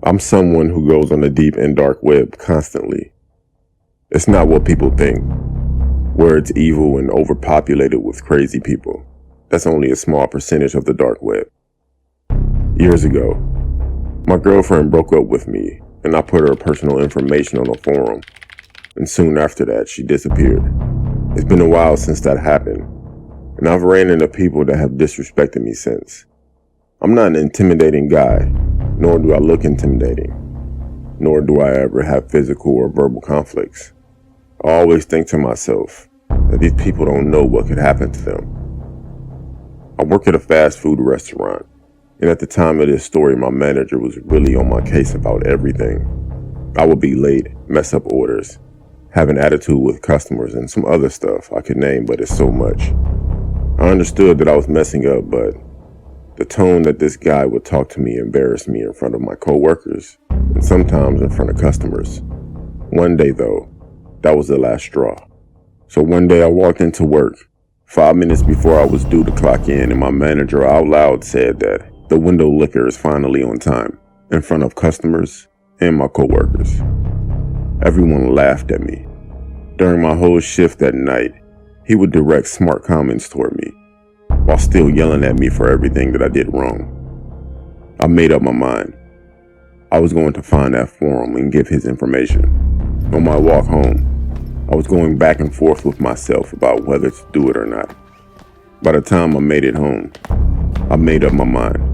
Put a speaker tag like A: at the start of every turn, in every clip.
A: I'm someone who goes on the deep and dark web constantly. It's not what people think, where it's evil and overpopulated with crazy people. That's only a small percentage of the dark web. Years ago, my girlfriend broke up with me and I put her personal information on a forum, and soon after that she disappeared. It's been a while since that happened, and I've ran into people that have disrespected me since. I'm not an intimidating guy, nor do I look intimidating, nor do I ever have physical or verbal conflicts. I always think to myself that these people don't know what could happen to them. I work at a fast food restaurant, and at the time of this story, my manager was really on my case about everything. I would be late, mess up orders, have an attitude with customers, and some other stuff I could name, but it's so much. I understood that I was messing up, but the tone that this guy would talk to me embarrassed me in front of my coworkers, and sometimes in front of customers. One day though, that was the last straw. So one day I walked into work, 5 minutes before I was due to clock in, and my manager out loud said that the window licker is finally on time, in front of customers and my coworkers. Everyone laughed at me. During my whole shift that night, he would direct smart comments toward me, while still yelling at me for everything that I did wrong. I made up my mind. I was going to find that forum and give his information. On my walk home, I was going back and forth with myself about whether to do it or not. By the time I made it home, I made up my mind.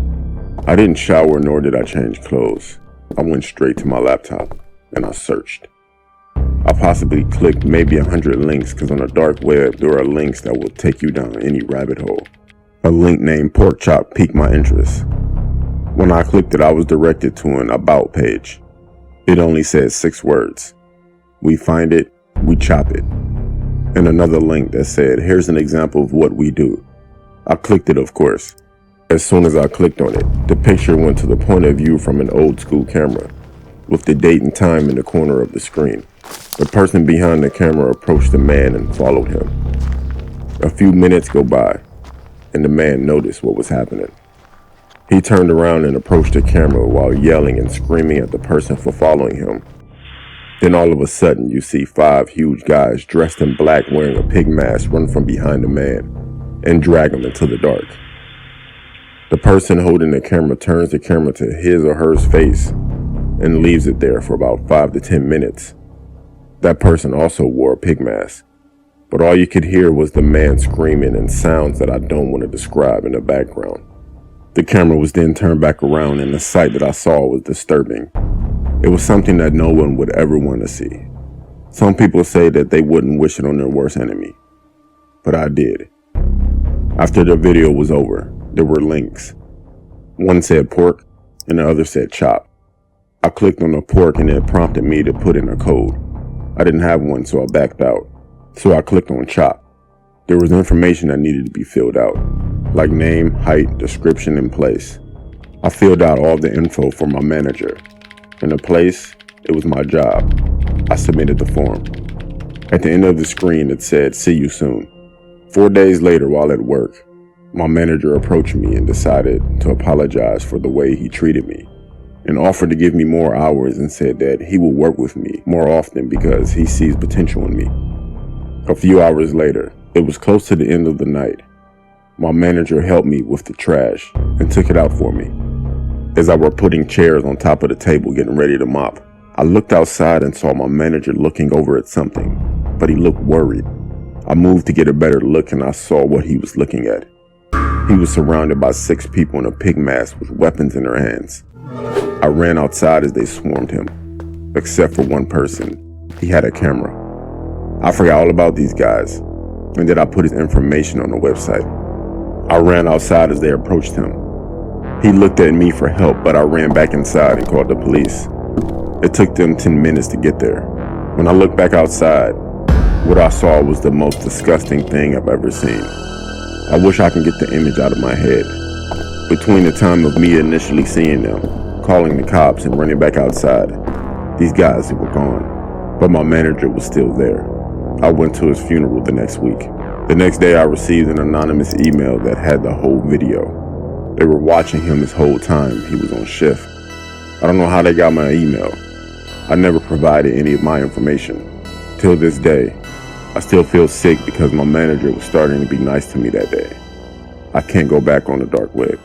A: I didn't shower nor did I change clothes. I went straight to my laptop and I searched. I possibly clicked maybe 100 links, because on the dark web there are links that will take you down any rabbit hole. A link named pork chop piqued my interest. When I clicked it, I was directed to an about page. It only said 6 words. We find it, we chop it. And another link that said, here's an example of what we do. I clicked it, of course. As soon as I clicked on it, the picture went to the point of view from an old school camera, with the date and time in the corner of the screen. The person behind the camera approached the man and followed him. A few minutes go by, and the man noticed what was happening. He turned around and approached the camera while yelling and screaming at the person for following him. Then all of a sudden you see 5 huge guys dressed in black wearing a pig mask run from behind the man and drag him into the dark. The person holding the camera turns the camera to his or her face and leaves it there for about 5 to 10 minutes. That person also wore a pig mask, but all you could hear was the man screaming and sounds that I don't want to describe in the background. The camera was then turned back around, and the sight that I saw was disturbing. It was something that no one would ever want to see. Some people say that they wouldn't wish it on their worst enemy, but I did. After the video was over, there were links. One said pork, and the other said chop. I clicked on the pork and it prompted me to put in a code. I didn't have one, so I backed out. So I clicked on chop. There was information that needed to be filled out, like name, height, description, and place. I filled out all the info for my manager. And the place, it was my job. I submitted the form. At the end of the screen, it said, "See you soon." 4 days later, while at work, my manager approached me and decided to apologize for the way he treated me, and offered to give me more hours, and said that he will work with me more often because he sees potential in me. A few hours later, it was close to the end of the night. My manager helped me with the trash and took it out for me. As I were putting chairs on top of the table getting ready to mop, I looked outside and saw my manager looking over at something, but he looked worried. I moved to get a better look and I saw what he was looking at. He was surrounded by 6 people in a pig mask with weapons in their hands. I ran outside as they swarmed him, except for one person. He had a camera. I forgot all about these guys, and then I put his information on the website. I ran outside as they approached him. He looked at me for help, but I ran back inside and called the police. It took them 10 minutes to get there. When I looked back outside, what I saw was the most disgusting thing I've ever seen. I wish I could get the image out of my head. Between the time of me initially seeing them, calling the cops, and running back outside, these guys were gone, but my manager was still there. I went to his funeral the next week. The next day I received an anonymous email that had the whole video. They were watching him this whole time he was on shift. I don't know how they got my email. I never provided any of my information. Till this day, I still feel sick because my manager was starting to be nice to me that day. I can't go back on the dark web.